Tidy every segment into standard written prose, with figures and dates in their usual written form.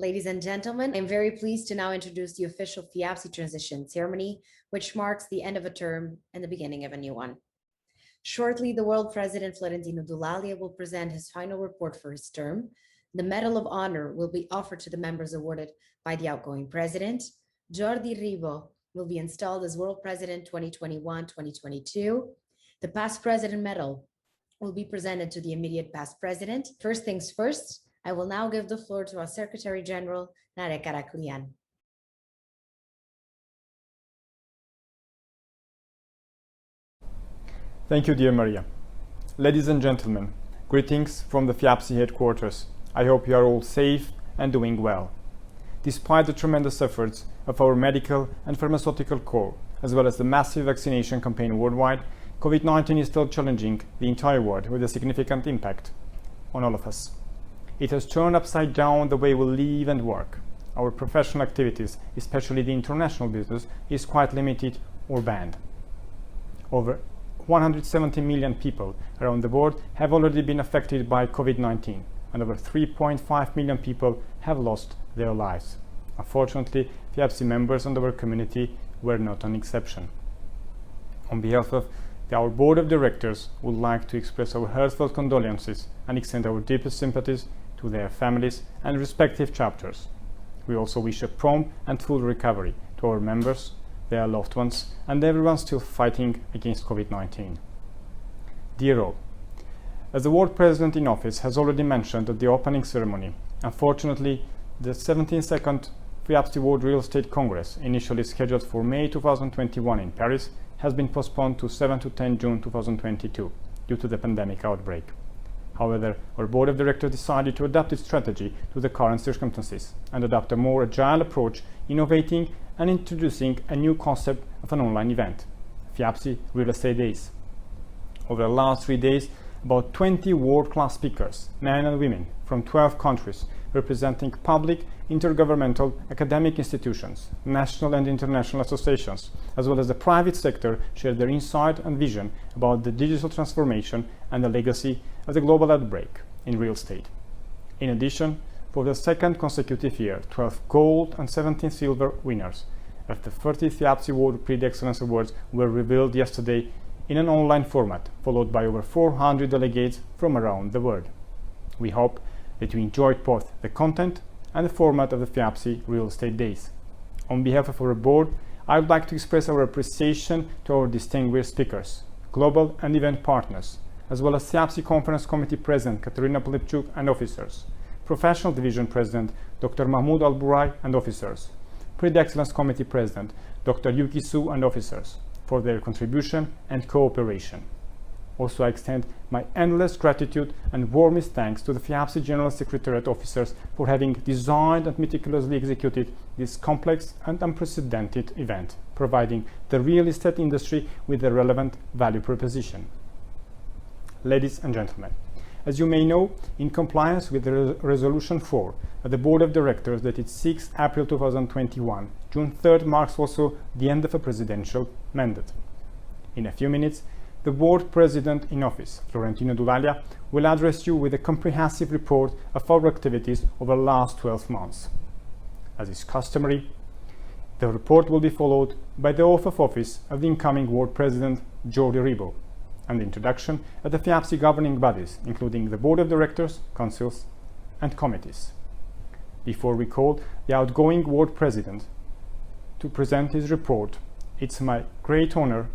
Ladies and gentlemen, I'm very pleased to now introduce the official FIABCI Transition Ceremony, which marks the end of a term and the beginning of a new one. Shortly, the world president Florentino Dulalia will present his final report for his term. The Medal of Honor will be offered to the members awarded by the outgoing president. Jordi Ribó will be installed as world president 2021-2022. The past president medal will be presented to the immediate past president. First things first, I will now give the floor to our Secretary General, Nare Karaklian. Thank you, dear Maria. Ladies and gentlemen, greetings from the FIABCI headquarters. I hope you are all safe and doing well. Despite the tremendous efforts of our medical and pharmaceutical corps, as well as the massive vaccination campaign worldwide, COVID-19 is still challenging the entire world with a significant impact on all of us. It has turned upside down the way we live and work. Our professional activities, especially the international business, is quite limited or banned. Over 170 million people around the world have already been affected by COVID-19, and over 3.5 million people have lost their lives. Unfortunately, FIABCI members and our community were not an exception. On behalf of our board of directors, would like to express our heartfelt condolences and extend our deepest sympathies to their families and respective chapters. We also wish a prompt and full recovery to our members, their loved ones, and everyone still fighting against COVID-19. Dear all, as the world president in office has already mentioned at the opening ceremony, unfortunately, the 72nd FIABCI World Real Estate Congress, initially scheduled for May 2021 in Paris, has been postponed to 7 to 10 June 2022 due to the pandemic outbreak. However, our board of directors decided to adapt its strategy to the current circumstances and adopt a more agile approach, innovating and introducing a new concept of an online event, FIABCI Real Estate Days. Over the last 3 days, about 20 world-class speakers, men and women from 12 countries, representing public, intergovernmental, academic institutions, national and international associations, as well as the private sector, shared their insight and vision about the digital transformation and the legacy of the global outbreak in real estate. In addition, for the second consecutive year, 12 gold and 17 silver winners of the 30th FIABCI World Prix d'Excellence Awards were revealed yesterday in an online format, followed by over 400 delegates from around the world. We hope that you enjoyed both the content and the format of the FIABCI Real Estate Days. On behalf of our board, I would like to express our appreciation to our distinguished speakers, global and event partners, as well as FIABCI Conference Committee President Katerina Polipchuk and officers, Professional Division President Dr. Mahmoud Al-Burai and officers, Prix d'Excellence Committee President Dr. Yuki Su and officers, for their contribution and cooperation. Also, I extend my endless gratitude and warmest thanks to the FIABCI General Secretariat officers for having designed and meticulously executed this complex and unprecedented event, providing the real estate industry with a relevant value proposition. Ladies and gentlemen, as you may know, in compliance with the Resolution 4 of the Board of Directors dated 6 April 2021, June 3rd marks also the end of a presidential mandate. In a few minutes, the board president in office, Florentino Dulalia, will address you with a comprehensive report of our activities over the last 12 months. As is customary, the report will be followed by the oath of office of the incoming board president, Jordi Ribó, and the introduction of the FIABCI governing bodies, including the board of directors, councils, and committees. Before we call the outgoing board president to present his report, it's my great honor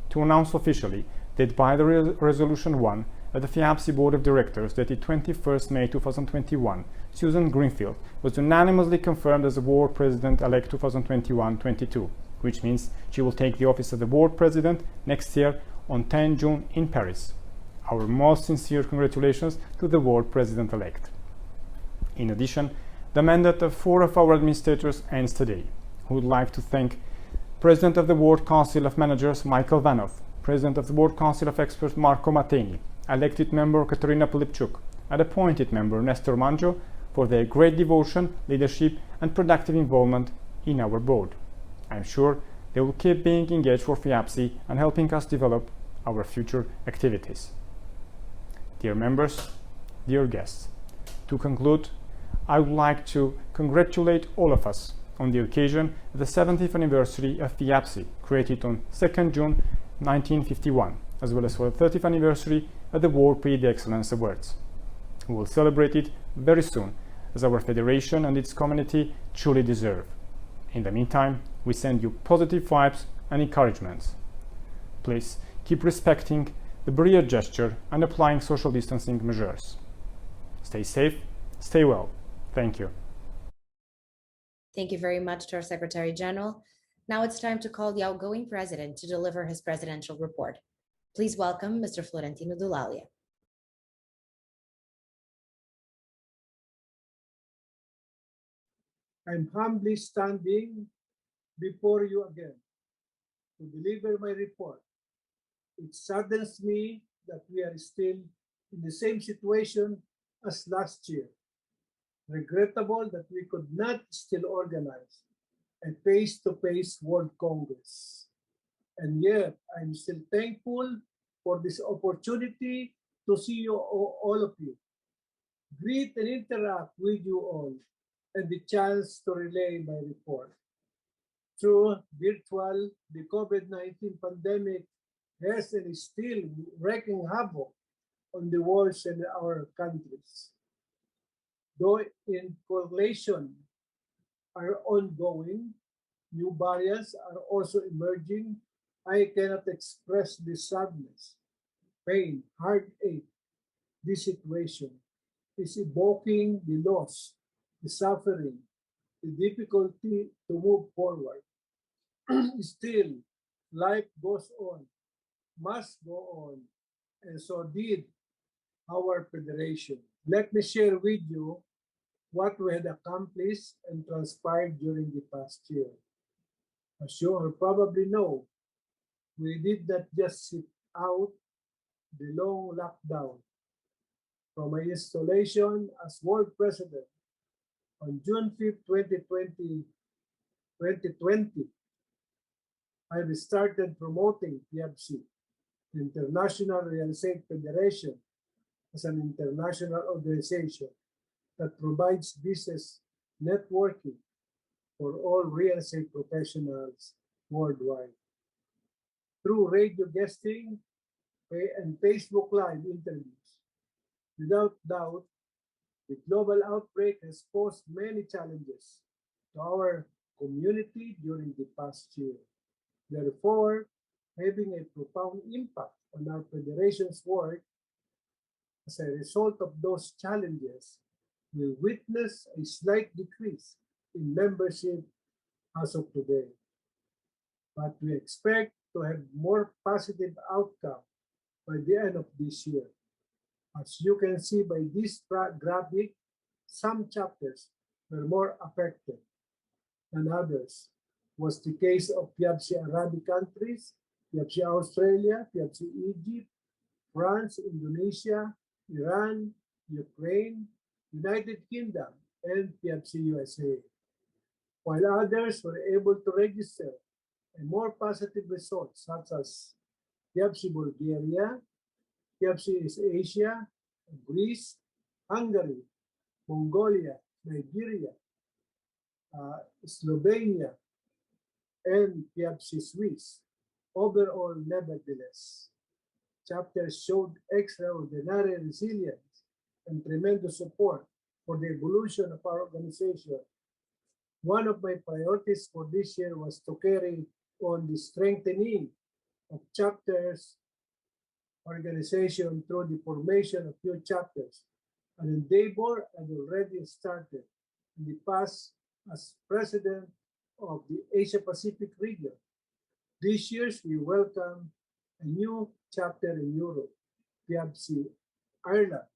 to announce officially that by the Resolution 1 of the FIABCI Board of Directors dated 21st May 2021, Susan Greenfield was unanimously confirmed as the Board President-elect 2021-22, which means she will take the office of the Board President next year on 10 June in Paris. Our most sincere congratulations to the Board President-elect. In addition, the mandate of 4 of our administrators ends today. We would like to thank President of the Board Council of Managers Michael Vanov, President of the Board Council of Experts Marco Mateni, elected member Katerina Polipchuk, and appointed member Nestor Manjo for their great devotion, leadership, and productive involvement in our board. I am sure they will keep being engaged for FIABCI and helping us develop our future activities. Dear members, dear guests, to conclude, I would like to congratulate all of us on the occasion of the 70th anniversary of FIABCI, created on 2nd June 1951, as well as for the 30th anniversary of the World Prix d'Excellence Awards. We will celebrate it very soon, as our federation and its community truly deserve. In the meantime, we send you positive vibes and encouragements. Please keep respecting the barrier gesture and applying social distancing measures. Stay safe, stay well. Thank you. Thank you very much to our Secretary General. Now it's time to call the outgoing president to deliver his presidential report. Please welcome Mr. Florentino Dulalia. I'm humbly standing before you again to deliver my report. It saddens me that we are still in the same situation as last year. Regrettable that we could not still organize a face-to-face World Congress. And yet, I'm still thankful for this opportunity to see you all of you, greet and interact with you all, and the chance to relay my report. Through virtual, the COVID-19 pandemic has and is still wreaking havoc on the world and our countries. Though in correlation are ongoing, new variants are also emerging. I cannot express the sadness, pain, heartache. This situation is evoking the loss, the suffering, the difficulty to move forward. Still, life goes on, must go on, and so did our federation. Let me share with you what we had accomplished and transpired during the past year. As you all probably know, we did not just sit out the long lockdown. From my installation as world president on June 5th, 2020, I started promoting FIABCI, the International Real Estate Federation, as an international organization that provides business networking for all real estate professionals worldwide. Through radio guesting and Facebook Live interviews, without doubt, the global outbreak has posed many challenges to our community during the past year. Therefore, having a profound impact on our federation's work, as a result of those challenges, we witness a slight decrease in membership as of today. But we expect to have more positive outcome by the end of this year. As you can see by this graphic, some chapters were more affected than others. Was the case of FIABCI Arabic countries, FIABCI Australia, FIABCI Egypt, France, Indonesia, Iran, Ukraine, United Kingdom, and FIABCI USA. While others were able to register a more positive results, such as FIABCI Bulgaria, FIABCI East Asia, Greece, Hungary, Mongolia, Nigeria, Slovenia, and FIABCI Swiss. Overall, nevertheless, chapters showed extraordinary resilience and tremendous support for the evolution of our organization. One of my priorities for this year was to carry on the strengthening of chapters organization through the formation of new chapters, an endeavor I had already started in the past as president of the Asia Pacific region. This year, we welcome a new chapter in Europe, FIABCI Ireland,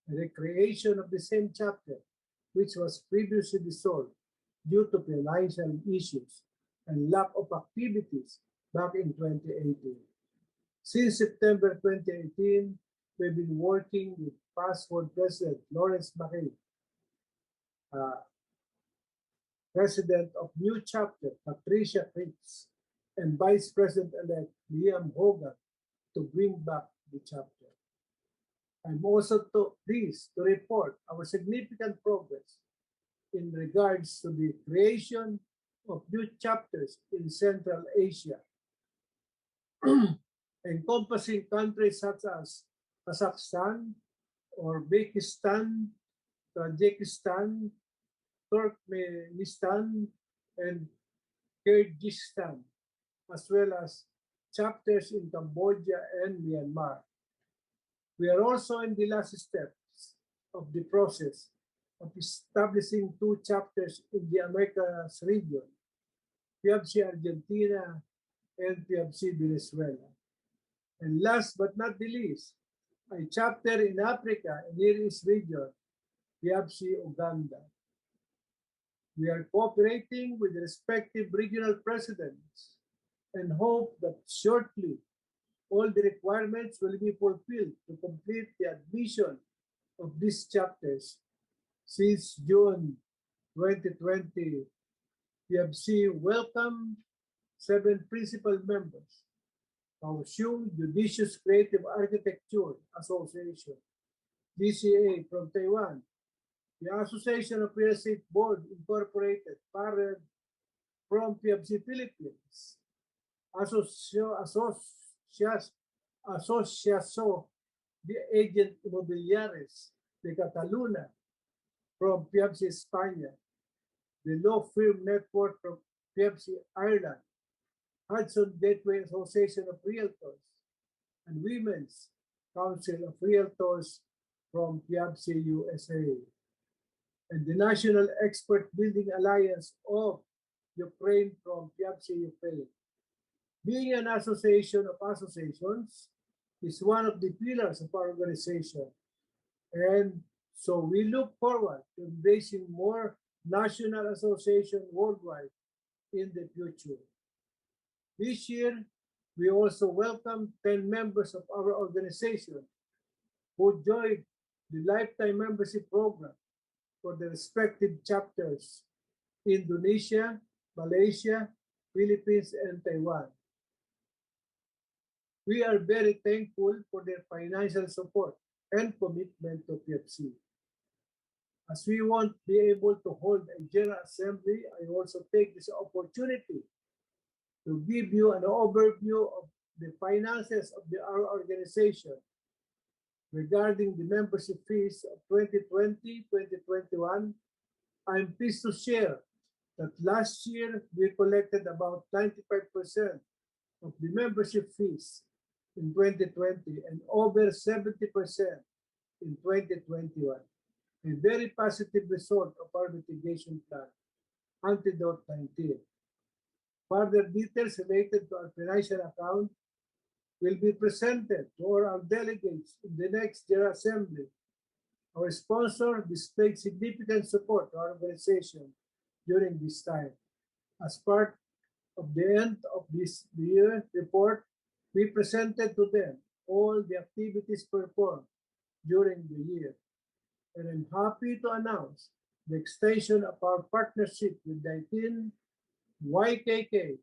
and the creation of the same chapter, which was previously dissolved due to financial issues and lack of activities back in 2018. Since September 2018, we've been working with past World President Lawrence Mackay, President of New Chapter Patricia Fritz, and Vice President-elect Liam Hogan to bring back the chapter. I'm also pleased to report our significant progress in regards to the creation of new chapters in Central Asia, encompassing countries such as Kazakhstan, Uzbekistan, Tajikistan, Turkmenistan, and Kyrgyzstan, as well as chapters in Cambodia and Myanmar. We are also in the last steps of the process of establishing two chapters in the Americas region, FIABCI Argentina and FIABCI Venezuela. And last but not the least, a chapter in Africa and Near East region, FIABCI Uganda. We are cooperating with the respective regional presidents and hope that shortly all the requirements will be fulfilled to complete the admission of these chapters. Since June 2020, FIABCI welcomed 7 principal members: Kaohsiung Judicious Creative Architecture Association, GCA from Taiwan, the Association of Real Estate Board Incorporated, PARED, from FIABCI Philippines, Asociación de Agent Inmobiliares de Catalunya from FIABCI España, the Law Firm Network from FIABCI Ireland, Hudson Gateway Association of Realtors, and Women's Council of Realtors from FIABCI USA, and the National Expert Building Alliance of Ukraine from FIABCI Ukraine. Being an association of associations is one of the pillars of our organization, and so we look forward to embracing more national associations worldwide in the future. This year, we also welcome 10 members of our organization who joined the lifetime membership program for the respective chapters: Indonesia, Malaysia, Philippines, and Taiwan. We are very thankful for their financial support and commitment to FIABCI. As we won't be able to hold a general assembly, I also take this opportunity to give you an overview of the finances of our organization. Regarding the membership fees of 2020-2021, I'm pleased to share that last year we collected about 95% of the membership fees in 2020 and over 70% in 2021. A very positive result of our mitigation plan, Antidote 19. Further details related to our financial account will be presented to all our delegates in the next General Assembly. Our sponsor displayed significant support to our organization during this time. As part of the end of this year report, we presented to them all the activities performed during the year. And I'm happy to announce the extension of our partnership with Daitin, YKK,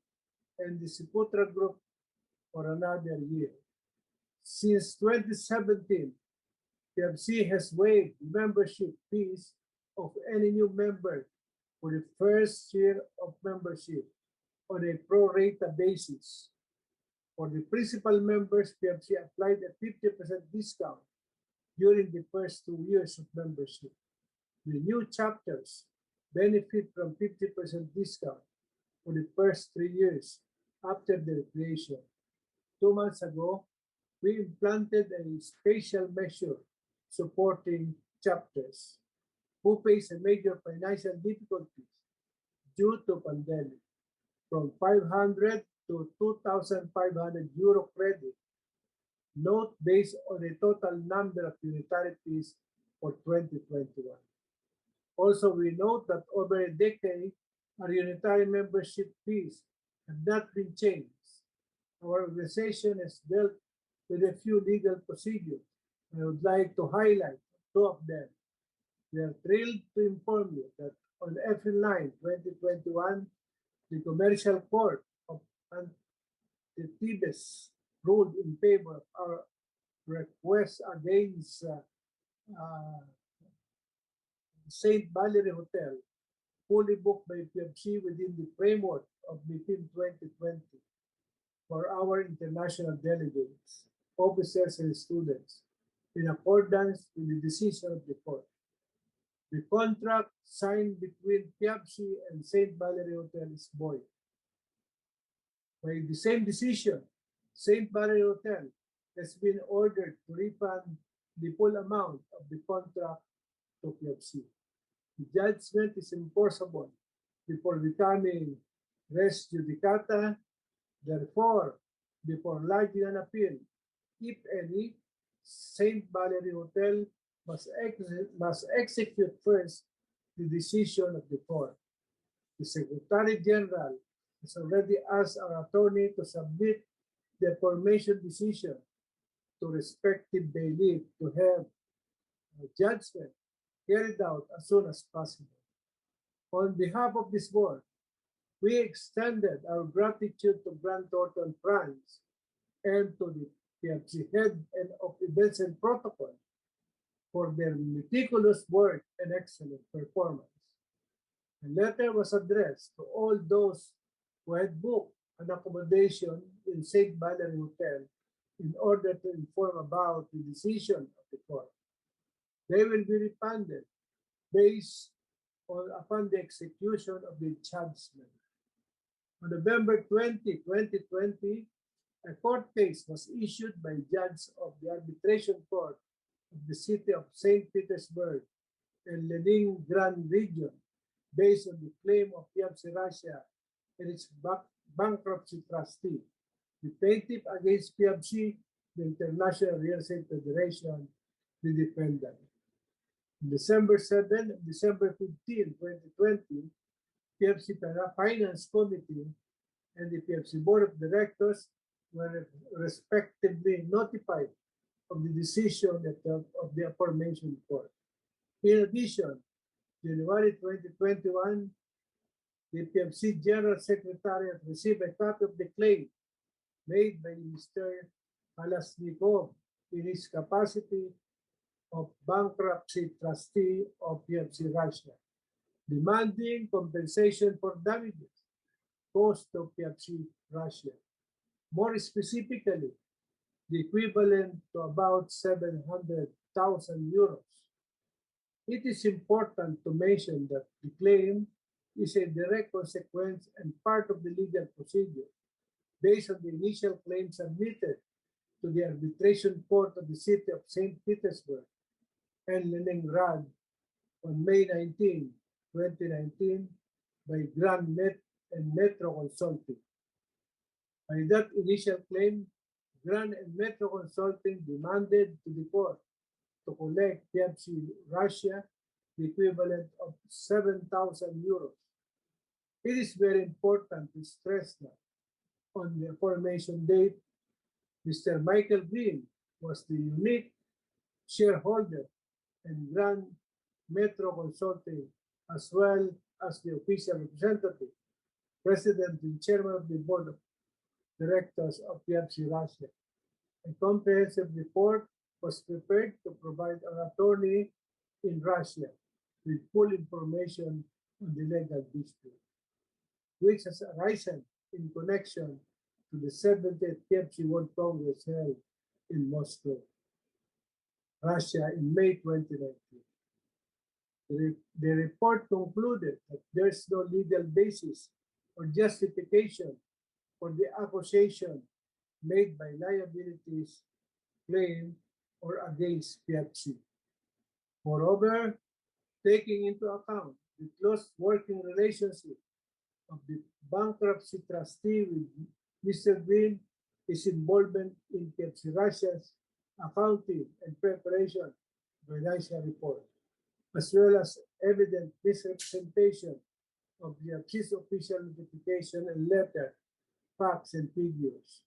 and the Siputra Group for another year. Since 2017, FIABCI has waived membership fees of any new member for the first year of membership on a pro rata basis. For the principal members, FIABCI applied a 50% discount during the first 2 years of membership. The new chapters benefit from 50% discount for the first 3 years after their creation. 2 months ago, we implanted a special measure supporting chapters who face a major financial difficulties due to pandemic, from 500 to 2,500 euro credit note based on the total number of unitary fees for 2021. Also, we note that over a decade, our unitary membership fees have not been changed. Our organization has dealt with a few legal procedures. I would like to highlight 2 of them. We are thrilled to inform you that on April 9, 2021, the Commercial Court of Antibes ruled in favor of our request against St. Valerie Hotel, fully booked by FIABCI within the framework of MIPIM 2020 for our international delegates, officers, and students, in accordance with the decision of the court. The contract signed between FIABCI and St. Valerie Hotel is void. By the same decision, St. Valerie Hotel has been ordered to refund the full amount of the contract to FIABCI. The judgment is enforceable before becoming res judicata. Therefore, before lodging an appeal, if any, St. Valerie Hotel must execute first the decision of the court. The Secretary General has already asked our attorney to submit the formation decision to respective bailiff to have a judgment carried out as soon as possible. On behalf of this board, we extended our gratitude to Grant Thornton France and to the FIABCI head and of events and protocol for their meticulous work and excellent performance. A letter was addressed to all those who had booked an accommodation in St. Valerie Hotel in order to inform about the decision of the court. They will be refunded based upon the execution of the judgment. On November 20, 2020, a court case was issued by judge of the arbitration court of the city of St. Petersburg and Leningrad region based on the claim of FIABCI Russia and its bankruptcy trustee, the plaintiff against FIABCI, the International Real Estate Federation, the defendant. On December 7 and December 15, 2020, FIABCI Finance Committee and the FIABCI Board of Directors were respectively notified of the decision of the aforementioned court. In addition, January 2021, the FIABCI General Secretariat received a copy of the claim made by Mr. Kalasnikov in his capacity of bankruptcy trustee of FIABCI Russia, demanding compensation for damages caused to FIABCI Russia. More specifically, the equivalent to about 700,000 euros. It is important to mention that the claim is a direct consequence and part of the legal procedure based on the initial claim submitted to the arbitration court of the city of St. Petersburg and Leningrad on May 19, 2019 by Grand Met and Metro Consulting. By that initial claim, Grand and Metro Consulting demanded to the court to collect FIABCI Russia the equivalent of 7,000 euros. It is very important to stress that on the aforementioned date, Mr. Michael Green was the unique shareholder and Grand Metro Consulting, as well as the official representative, president and chairman of the board of directors of FIABCI Russia. A comprehensive report was prepared to provide an attorney in Russia with full information on the legal dispute, which has arisen in connection to the 70th FIABCI World Congress held in Moscow, Russia in May 2019. The report concluded that there is no legal basis or justification for the accusation made by liabilities claim or against FIABCI. Moreover, taking into account the close working relationship of the bankruptcy trustee with Mr. Green, his involvement in FIABCI Russia's accounting and preparation financial report, as well as evident misrepresentation of the FIABCI's official notification and letter, facts, and figures.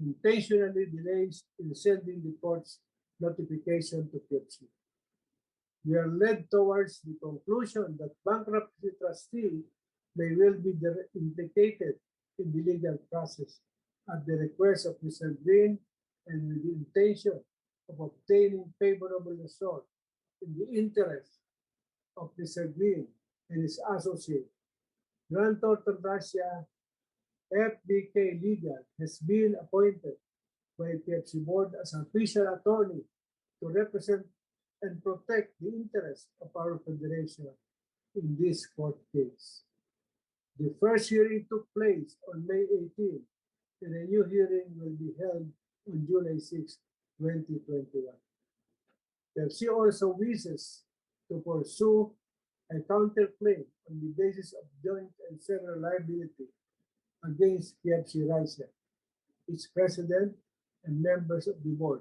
Intentionally delays in sending the court's notification to FIABCI. We are led towards the conclusion that bankruptcy trustee may well be implicated in the legal process at the request of Mr. Green and with the intention of obtaining favorable result in the interest of Mr. Green and his associate, Grand Total Russia FBK Legal has been appointed by FIABCI Board as official attorney to represent and protect the interests of our federation in this court case. The first hearing took place on May 18, and a new hearing will be held on July 6, 2021. FIABCI also wishes to pursue a counterclaim on the basis of joint and several liability against FIABCI Russia, its president and members of the board,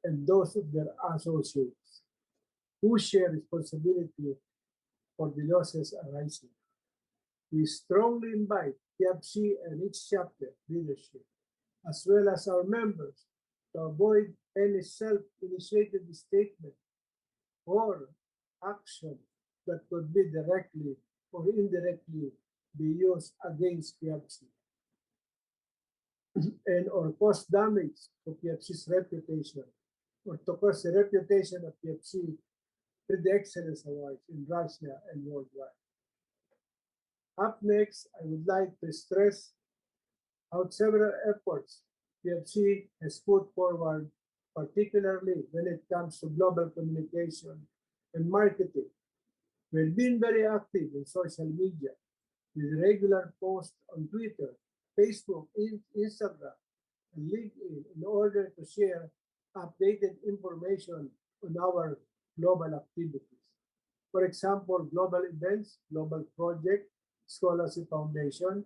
and those of their associates who share responsibility for the losses arising. We strongly invite FIABCI and its chapter leadership, as well as our members, to avoid any self-initiated statement or action that could be directly or indirectly be used against FIABCI and or cause damage to FIABCI's reputation or to cause the reputation of FIABCI with the Excellence Awards in Russia and worldwide. Up next, I would like to stress out several efforts FIABCI has put forward, particularly when it comes to global communication and marketing. We've been very active in social media with regular posts on Twitter, Facebook, Instagram, and LinkedIn in order to share updated information on our global activities. For example, global events, global project, scholarship foundation,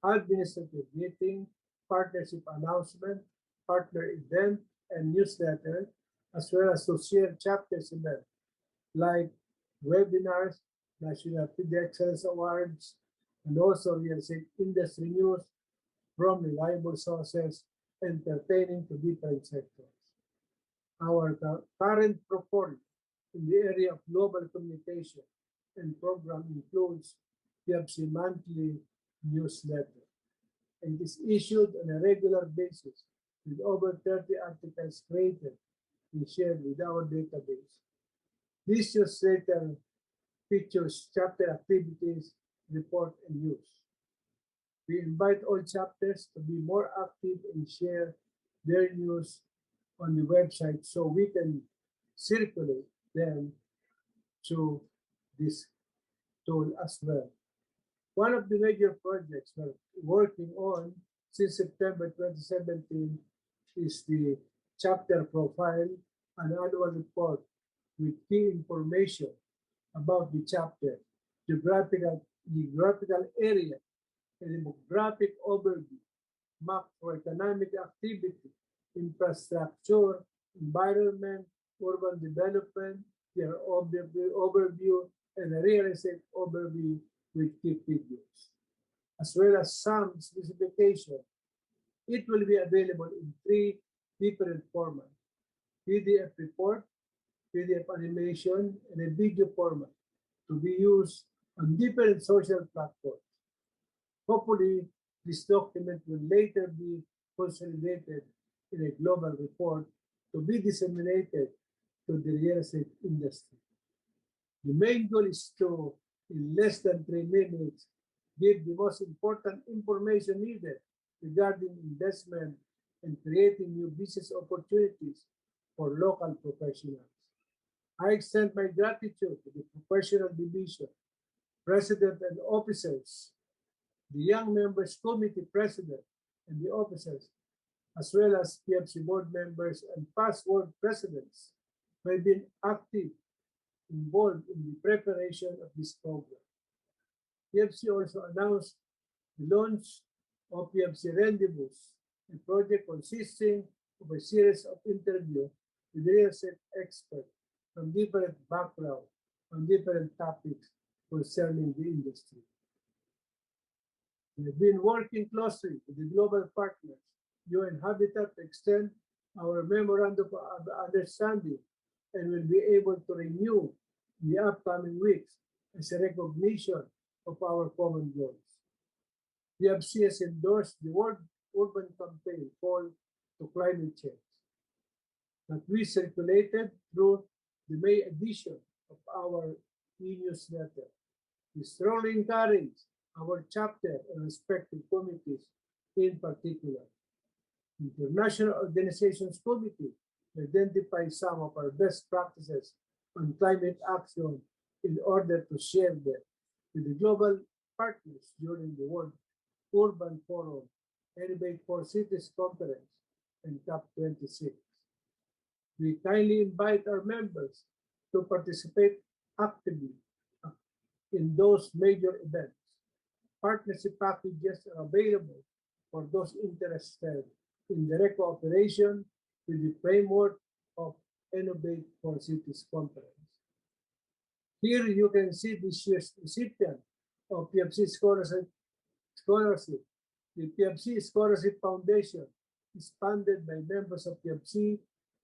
administrative meeting, partnership announcement, partner event, and newsletter, as well as to share chapters events like webinars, National FIDE Excellence Awards, and also real estate industry news from reliable sources entertaining to different sectors. Our current portfolio in the area of global communication and program includes FIABCI monthly newsletter and is issued on a regular basis with over 30 articles created and shared with our database. This newsletter features chapter activities, report, and news. We invite all chapters to be more active and share their news on the website so we can circulate them to this tool as well. One of the major projects we're working on since September 2017 is the chapter profile and annual report with key information about the chapter, geographical area, and demographic overview, macroeconomic activity, infrastructure, environment, urban development, their overview, and a real estate overview with key figures, as well as some specification. It will be available in 3 different formats: PDF report, PDF animation, and a video format to be used on different social platforms. Hopefully, this document will later be consolidated in a global report to be disseminated to the real estate industry. The main goal is to, in less than 3 minutes, give the most important information needed regarding investment and creating new business opportunities for local professionals. I extend my gratitude to the professional division, president and officers, the Young Members Committee president and the officers, as well as FIABCI board members and past board presidents who have been active, involved in the preparation of this program. FIABCI also announced the launch of FIABCI Rendezvous, a project consisting of a series of interviews with real estate experts from different backgrounds on different topics concerning the industry. We've been working closely with the global partners, UN Habitat, to extend our memorandum of understanding and will be able to renew in the upcoming weeks as a recognition of our common goals. FIABCI has endorsed the World Urban Campaign call to climate change that we circulated through the May edition of our e-newsletter. We strongly encourage our chapter and respective committees, in particular, International Organizations Committee, to identify some of our best practices on climate action in order to share them with the global partners during the World Urban Forum, Innovate for Cities Conference, and COP26. We kindly invite our members to participate actively in those major events. Partnership packages are available for those interested in direct cooperation with the framework of Innovate for Cities Conference. Here you can see this year's recipient of FIABCI Scholarship. The FIABCI Scholarship Foundation is funded by members of FIABCI,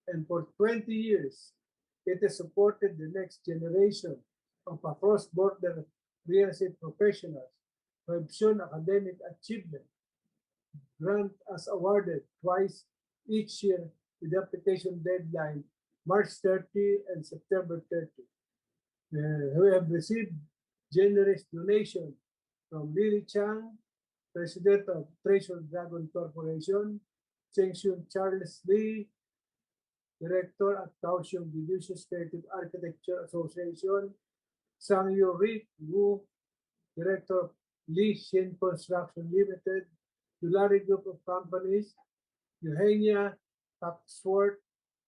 and for 20 years, it has supported the next generation of cross-border real estate professionals who have shown academic achievement. Grant as awarded twice each year with application deadline March 30 and September 30. We have received generous donation from Lily Chang, President of Treasure Dragon Corporation, Cheng Shun Charles Lee, Director at Kaohsiung Fiducious Creative Architecture Association, Sang Yu Rick Wu, Director of Lee Shin Construction Limited, Tulare Group of Companies, Eugenia Paxworth,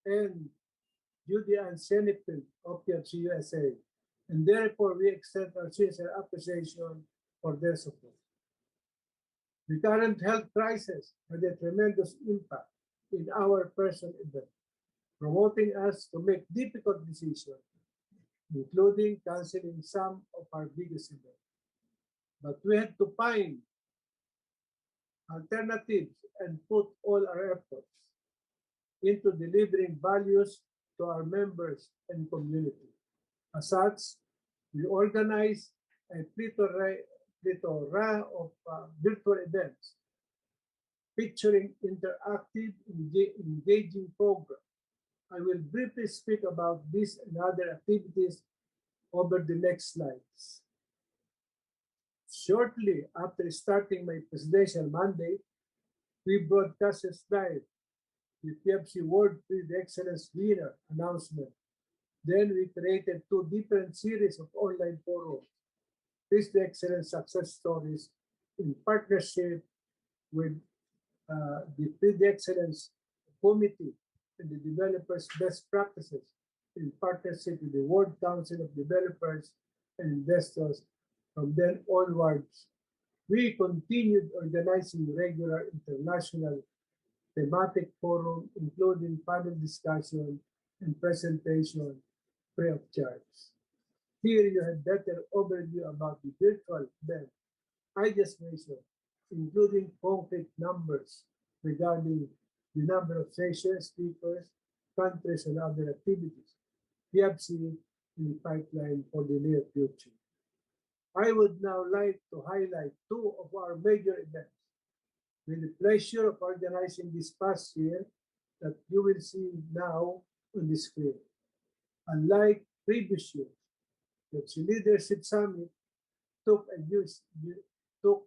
and Judy Ann Senefeld of FIABCI USA. And therefore, we extend our sincere appreciation for their support. The current health crisis had a tremendous impact in our person event, promoting us to make difficult decisions, including canceling some of our biggest events. But we had to find alternatives and put all our efforts into delivering values to our members and community. As such, we organized a plethora of virtual events featuring interactive, engaging programs. I will briefly speak about this and other activities over the next slides. Shortly after starting my presidential mandate, we broadcasted live the FIABCI World Field Excellence Winner announcement. Then we created two different series of online forums, Field Excellence Success Stories, in partnership with the Field Excellence Committee and the Developers Best Practices, in partnership with the World Council of Developers and Investors. From then onwards, we continued organizing regular international thematic forums, including panel discussion and presentation free of charge. Here you have better overview about the virtual event I just mentioned, including concrete numbers regarding the number of sessions, speakers, countries, and other activities FIABCI in the pipeline for the near future. I would now like to highlight two of our major events with the pleasure of organizing this past year that you will see now on the screen. Unlike previous years, the Leadership Summit took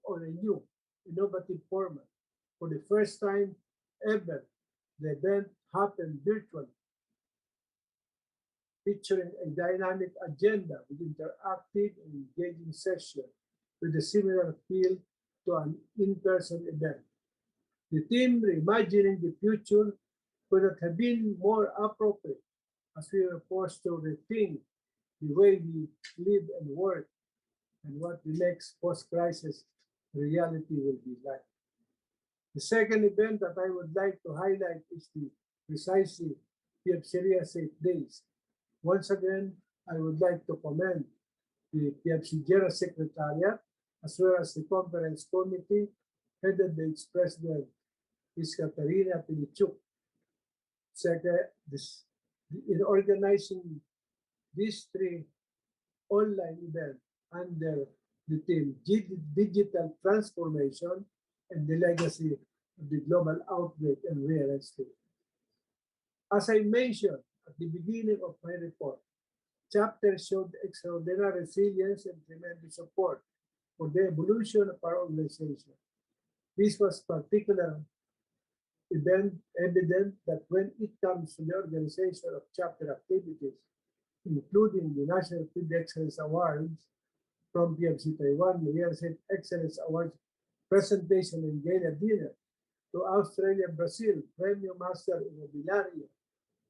on a new, innovative format. For the first time ever, the event happened virtually, featuring a dynamic agenda with interactive and engaging sessions with a similar feel to an in-person event. The theme, Reimagining the Future, could not have been more appropriate as we were forced to rethink the way we live and work and what the next post-crisis reality will be like. The second event that I would like to highlight is the precisely FIABCI Real Estate Days. Once again, I would like to commend the FIABCI General Secretariat as well as the conference committee headed by its president, Ms. Katarina Pilichuk. In organizing these three online events under the theme Digital Transformation and the Legacy of the global outbreak in real estate. As I mentioned at the beginning of my report, chapter showed extraordinary resilience and tremendous support for the evolution of our organization. This was particularly evident that when it comes to the organization of chapter activities, including the National Field Excellence Awards from FIABCI Taiwan, the Real Estate Excellence Awards presentation and gala dinner, to Australia, Brazil, Premio Master Immobiliario,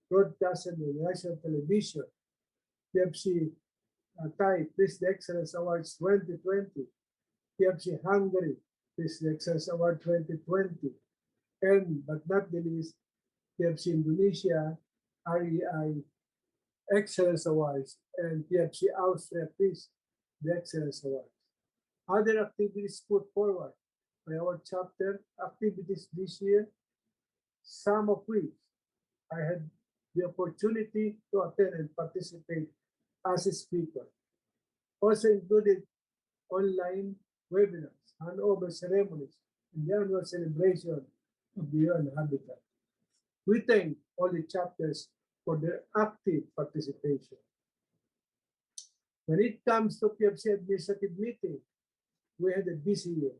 broadcasted on national television, FIABCI Thai Field Excellence Awards 2020, FIABCI Hungary Field Excellence Award 2020, and but not the least, FIABCI Indonesia REI Excellence Awards and FIABCI Austria Peace the Excellence Awards. Other activities put forward by our chapter activities this year, some of which I had the opportunity to attend and participate as a speaker. Also included online webinars, handover ceremonies, and the annual celebration of the UN Habitat. We thank all the chapters for their active participation. When it comes to FIABCI administrative meeting, we had a busy year,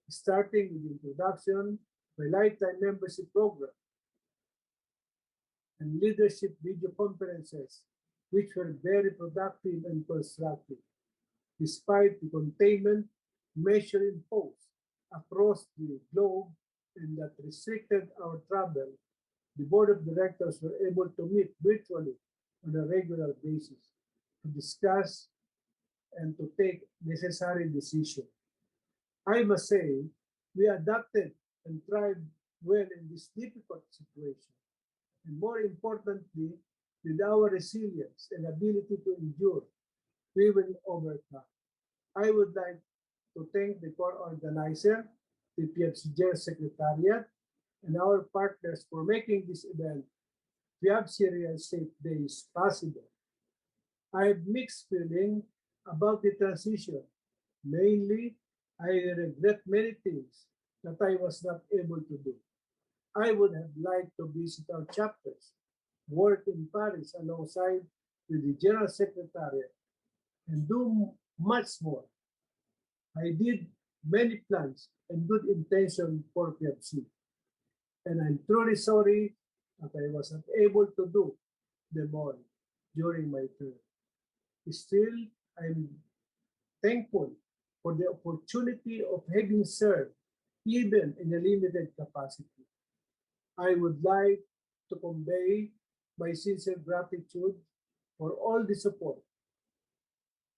starting with the introduction of a lifetime membership program and leadership video conferences, which were very productive and constructive. Despite the containment measure imposed across the globe and that restricted our travel, the board of directors were able to meet virtually on a regular basis to discuss and to take necessary decisions. I must say, we adapted and thrived well in this difficult situation. And more importantly, with our resilience and ability to endure, we will overcome. I would like to thank the core organizer, the FIABCI General Secretariat, and our partners for making this event, FIABCI Real Estate Days, possible. I have mixed feelings about the transition. Mainly, I regret many things that I was not able to do. I would have liked to visit our chapters, work in Paris alongside with the General Secretariat, and do much more. I did many plans and good intentions for FIABCI, and I'm truly sorry that I was not able to do them all during my term. Still, I'm thankful for the opportunity of having served even in a limited capacity. I would like to convey my sincere gratitude for all the support.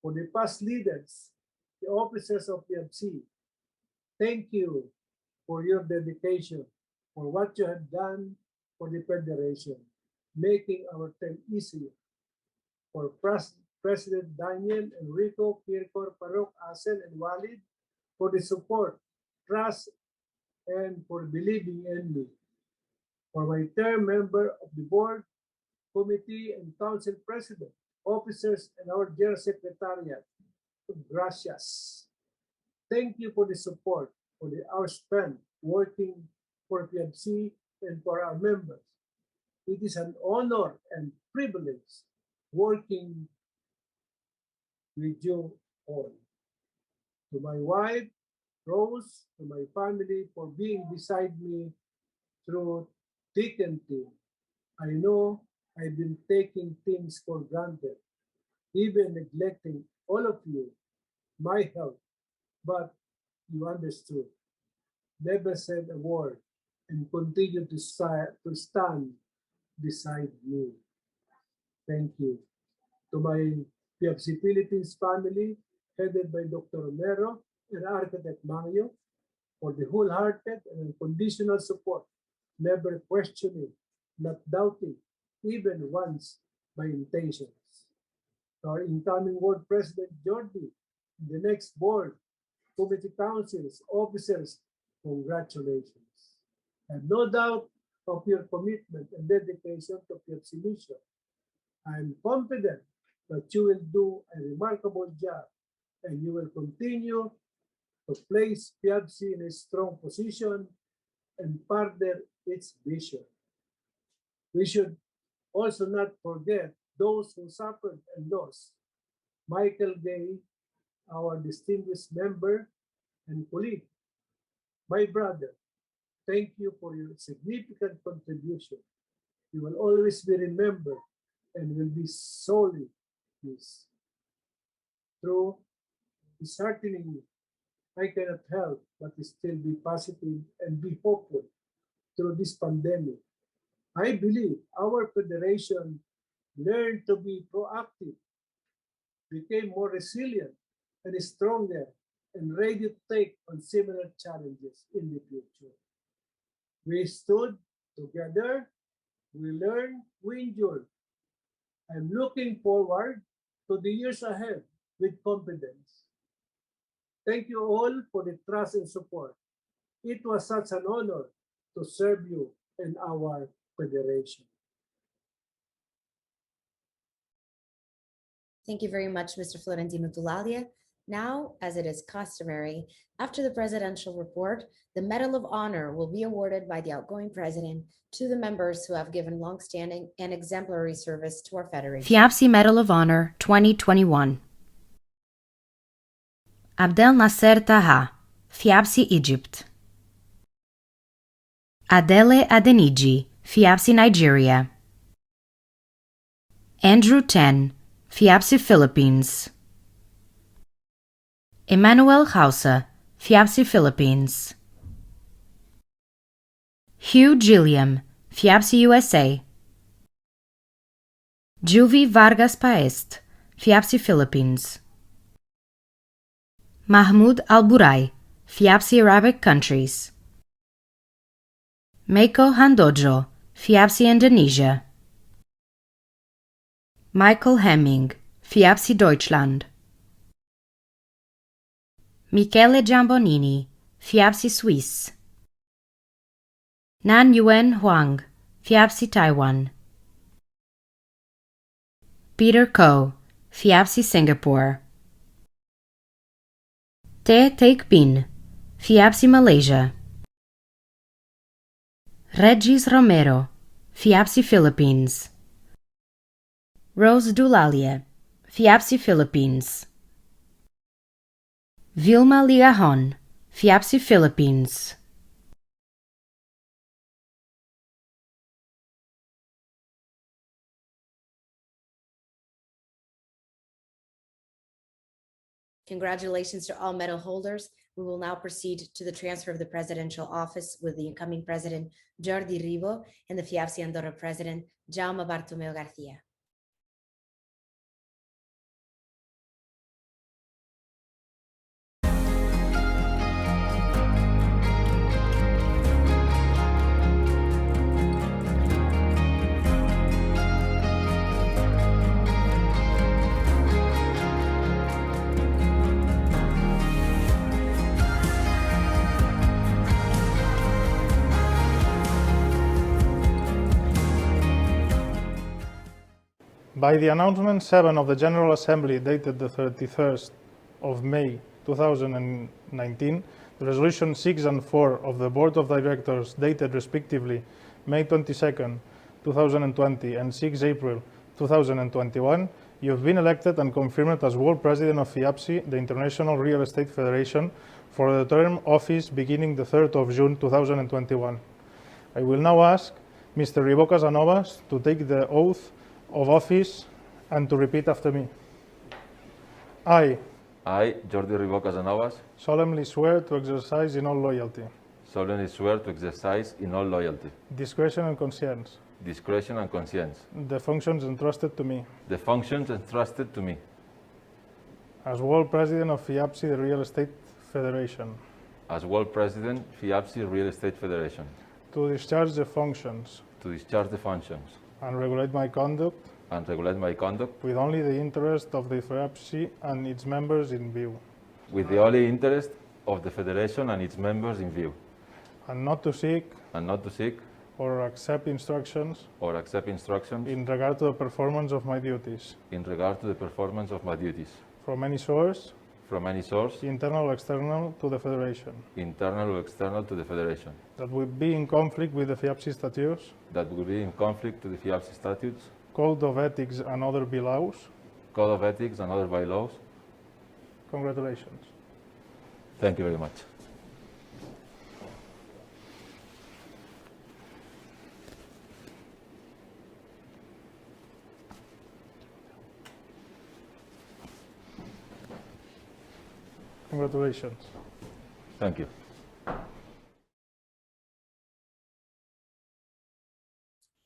For the past leaders, the officers of FIABCI, thank you for your dedication, for what you have done for the Federation, making our term easier. For President Daniel, Enrico, Kirkor, Parok, Asel, and Walid, for the support, trust, and for believing in me. For my term member of the board, committee, and council president, officers, and our General Secretariat, gracias. Thank you for the support, for the hours spent working for FIABCI and for our members. It is an honor and privilege working with you all. To my wife, Rose, to my family for being beside me through thick and thin. I know I've been taking things for granted, even neglecting all of you, my health, but you understood, never said a word, and continue to stand beside me. Thank you. To my FIABCI Philippines family, headed by Dr. Romero and Architect Mangyo, for the wholehearted and unconditional support, never questioning, not doubting, even once my intentions. To our incoming World President Jordi, the next board, committee councils, officers, congratulations. I have no doubt of your commitment and dedication to FIABCI mission. I am confident that you will do a remarkable job and you will continue to place FIABCI in a strong position and further its vision. We should also not forget those who suffered and lost. Michael Gay, our distinguished member and colleague, my brother, thank you for your significant contribution. You will always be remembered and will be solely missed. Through dishearteningly, I cannot help but still be positive and be hopeful through this pandemic. I believe our federation learned to be proactive, became more resilient and stronger, and ready to take on similar challenges in the future. We stood together, we learned, we endured. I'm looking forward to the years ahead with confidence. Thank you all for the trust and support. It was such an honor to serve you and our federation. Thank you very much, Mr. Florentino Dulalia. Now, as it is customary, after the presidential report, the Medal of Honor will be awarded by the outgoing president to the members who have given longstanding and exemplary service to our federation. FIABCI Medal of Honor 2021. Abdel Nasser Taha, FIABCI Egypt. Adele Adeniji, FIABCI Nigeria. Andrew Ten, FIABCI Philippines. Emmanuel Hausa, FIABCI Philippines. Hugh Gilliam, FIABCI USA. Juvie Vargas Paest, FIABCI Philippines. Mahmoud Al-Burai, FIABCI Arabic Countries. Meiko Handojo, FIABCI Indonesia. Michael Hemming, FIABCI Deutschland. Michele Giambonini, FIABCI Suisse. Nan Yuen Huang, FIABCI Taiwan. Peter Ko, FIABCI Singapore. Te Teik Bin, FIABCI Malaysia. Regis Romero, FIABCI Philippines. Rose Dulalia, FIABCI Philippines. Vilma Ligajon, FIABCI Philippines. Congratulations to all medal holders. We will now proceed to the transfer of the presidential office with the incoming president, Jordi Ribó, and the FIABCI Andorra president, Jaume Bartomeu Garcia. By the announcement 7 of the General Assembly dated the 31st of May 2019, the Resolution 6 and 4 of the Board of Directors dated respectively May 22nd, 2020 and 6 April 2021, you have been elected and confirmed as World President of FIABCI, the International Real Estate Federation, for the term office beginning the 3rd of June 2021. I will now ask Mr. Ribó Casanovas to take the oath of office and to repeat after me. I, Jordi Ribó Casanovas, solemnly swear to exercise in all loyalty, solemnly swear to exercise in all loyalty, discretion and conscience, discretion and conscience, the functions entrusted to me the functions entrusted to me as World President of FIABCI the Real Estate Federation, as World President, FIABCI Real Estate Federation, to discharge the functions to discharge the functions and regulate my conduct and regulate my conduct with only the interest of the FIABCI and its members in view, with the only interest of the Federation and its members in view, and not to seek or accept instructions in regard to the performance of my duties regard to the performance of my duties from any source from any source, internal or external, to the Federation, internal or external to the Federation, that will be in conflict with the FIABCI statutes, that will be in conflict to the FIABCI statutes, Code of Ethics and other bylaws. Code of Ethics and other bylaws. Congratulations. Thank you very much. Congratulations. Thank you.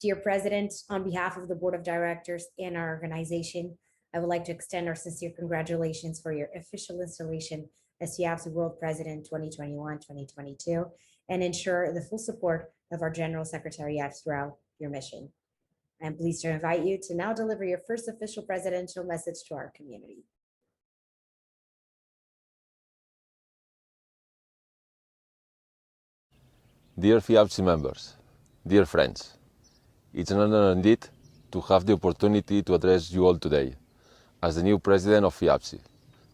Dear President, on behalf of the Board of Directors and our organization, I would like to extend our sincere congratulations for your official installation as FIABCI World President 2021-2022 and ensure the full support of our General Secretariat throughout your mission. I am pleased to invite you to now deliver your first official presidential message to our community. Dear FIABCI members, dear friends, it's an honor indeed to have the opportunity to address you all today as the new president of FIABCI,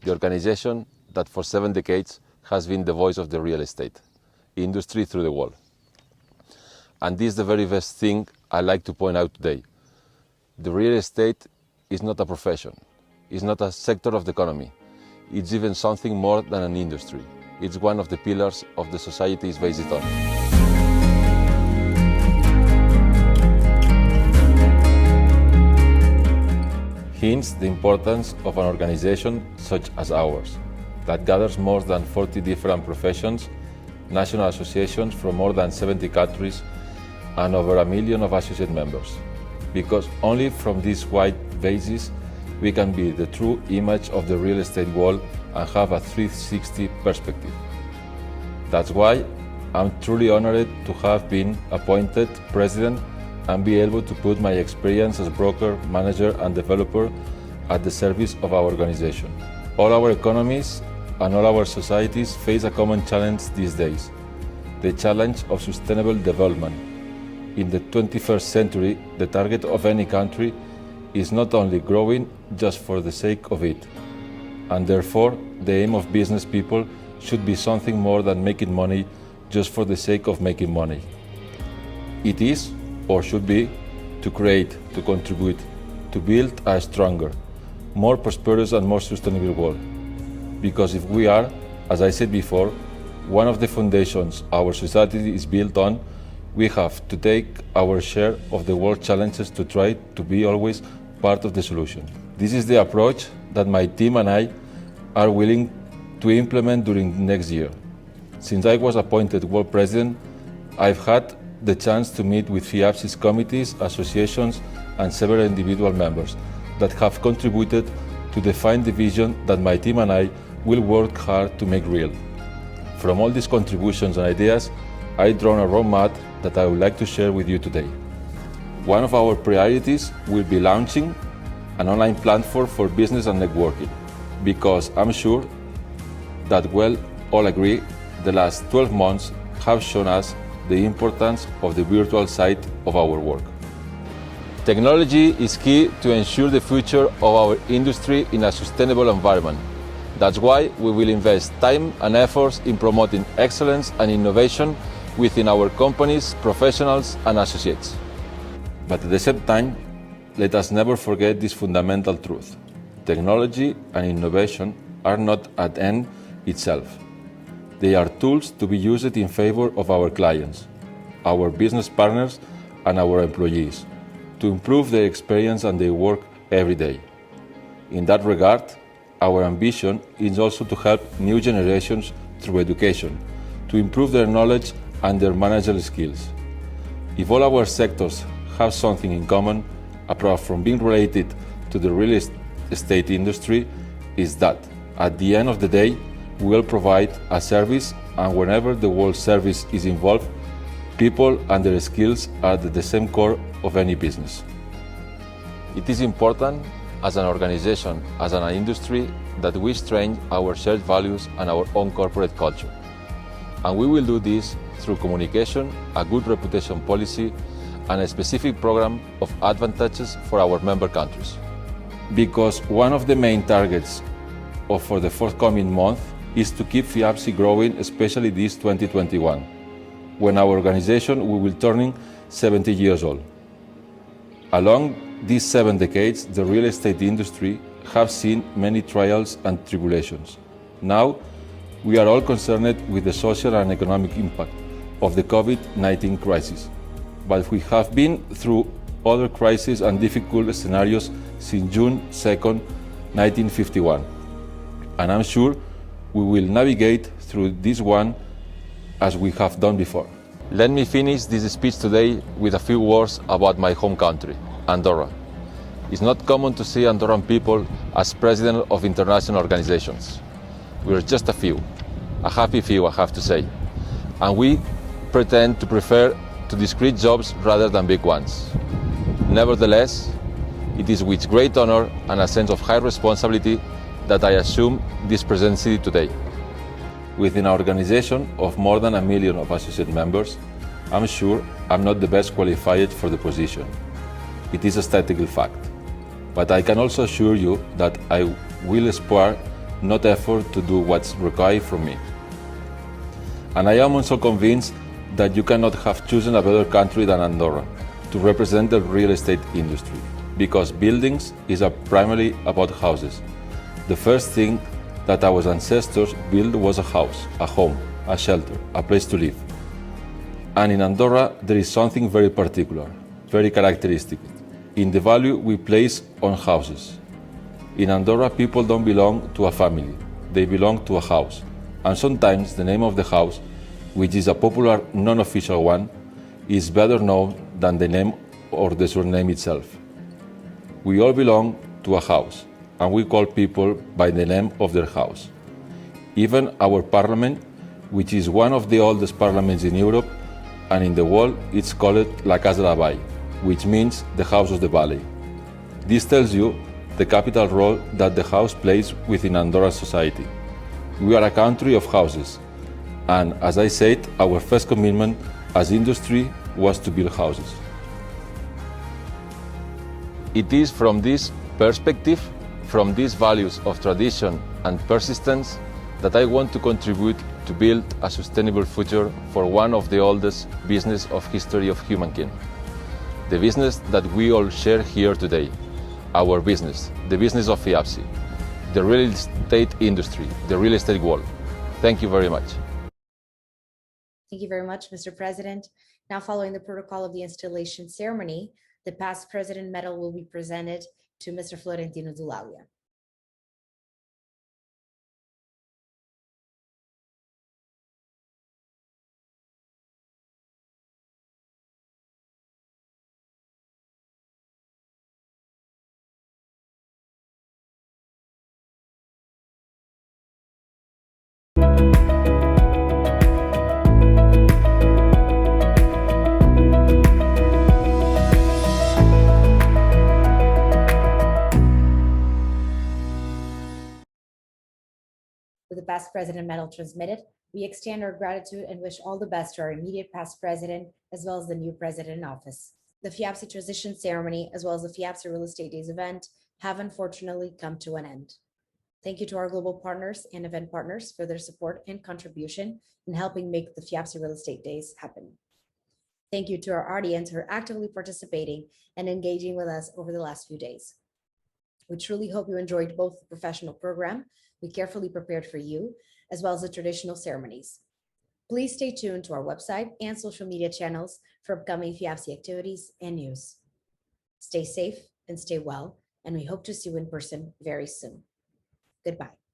the organization that for 7 decades has been the voice of the real estate industry through the world. And this is the very best thing I like to point out today. The real estate is not a profession, it's not a sector of the economy, it's even something more than an industry. It's one of the pillars of the society is based on. Hence the importance of an organization such as ours, that gathers more than 40 different professions, national associations from more than 70 countries, and over 1 million of associate members. Because only from this wide basis we can be the true image of the real estate world and have a 360 perspective. That's why I'm truly honored to have been appointed president and be able to put my experience as broker, manager and developer at the service of our organization. All our economies and all our societies face a common challenge these days, the challenge of sustainable development. In the 21st century, the target of any country is not only growing just for the sake of it, and therefore the aim of business people should be something more than making money just for the sake of making money. It is, or should be, to create, to contribute, to build a stronger, more prosperous and more sustainable world. Because if we are, as I said before, one of the foundations our society is built on, we have to take our share of the world challenges to try to be always part of the solution. This is the approach that my team and I are willing to implement during next year. Since I was appointed world president, I've had the chance to meet with FIABCI's committees, associations and several individual members that have contributed to define the vision that my team and I will work hard to make real. From all these contributions and ideas, I've drawn a roadmap that I would like to share with you today. One of our priorities will be launching an online platform for business and networking, because I'm sure that we'll all agree the last 12 months have shown us the importance of the virtual side of our work. Technology is key to ensure the future of our industry in a sustainable environment. That's why we will invest time and efforts in promoting excellence and innovation within our companies, professionals and associates. But at the same time, let us never forget this fundamental truth. Technology and innovation are not an end itself. They are tools to be used in favor of our clients, our business partners and our employees, to improve their experience and their work every day. In that regard, our ambition is also to help new generations through education, to improve their knowledge and their managerial skills. If all our sectors have something in common, apart from being related to the real estate industry, is that at the end of the day, we will provide a service, and whenever the word service is involved, people and their skills are at the same core of any business. It is important as an organization, as an industry, that we strengthen our shared values and our own corporate culture. And we will do this through communication, a good reputation policy, and a specific program of advantages for our member countries. Because one of the main targets of for the forthcoming month is to keep FIABCI growing, especially this 2021, when our organization will be turning 70 years old. Along these 7 decades, the real estate industry have seen many trials and tribulations. Now, we are all concerned with the social and economic impact of the COVID-19 crisis, but we have been through other crises and difficult scenarios since June 2nd, 1951, and I'm sure we will navigate through this one as we have done before. Let me finish this speech today with a few words about my home country, Andorra. It's not common to see Andorran people as president of international organizations. We're just a happy few, I have to say, and we pretend to prefer to discrete jobs rather than big ones. Nevertheless, it is with great honor and a sense of high responsibility that I assume this presidency today. Within our organization of more than 1 million of associate members, I'm sure I'm not the best qualified for the position. It is a statistical fact. But I can also assure you that I will spare not effort to do what's required from me. And I am also convinced that you cannot have chosen a better country than Andorra to represent the real estate industry, because buildings is primarily about houses. The first thing that our ancestors built was a house, a home, a shelter, a place to live. And in Andorra, there is something very particular, very characteristic, in the value we place on houses. In Andorra, people don't belong to a family, they belong to a house. And sometimes the name of the house, which is a popular non-official one, is better known than the name or the surname itself. We all belong to a house, and we call people by the name of their house. Even our parliament, which is one of the oldest parliaments in Europe and in the world, it's called La Casa de la Vall, which means the house of the valley. This tells you the capital role that the house plays within Andorran society. We are a country of houses, and as I said, our first commitment as industry was to build houses. It is from this perspective, from these values of tradition and persistence, that I want to contribute to build a sustainable future for one of the oldest business of history of humankind. The business that we all share here today, our business, the business of FIABCI, the real estate industry, the real estate world. Thank you very much. Thank you very much, Mr. President. Now, following the protocol of the installation ceremony, the past president medal will be presented to Mr. Florentino Dulalia. With the past president medal transmitted, we extend our gratitude and wish all the best to our immediate past president, as well as the new president in office. The FIABCI Transition Ceremony, as well as the FIABCI Real Estate Days event, have unfortunately come to an end. Thank you to our global partners and event partners for their support and contribution in helping make the FIABCI Real Estate Days happen. Thank you to our audience who are actively participating and engaging with us over the last few days. We truly hope you enjoyed both the professional program we carefully prepared for you, as well as the traditional ceremonies. Please stay tuned to our website and social media channels for upcoming FIABCI activities and news. Stay safe and stay well, and we hope to see you in person very soon. Goodbye.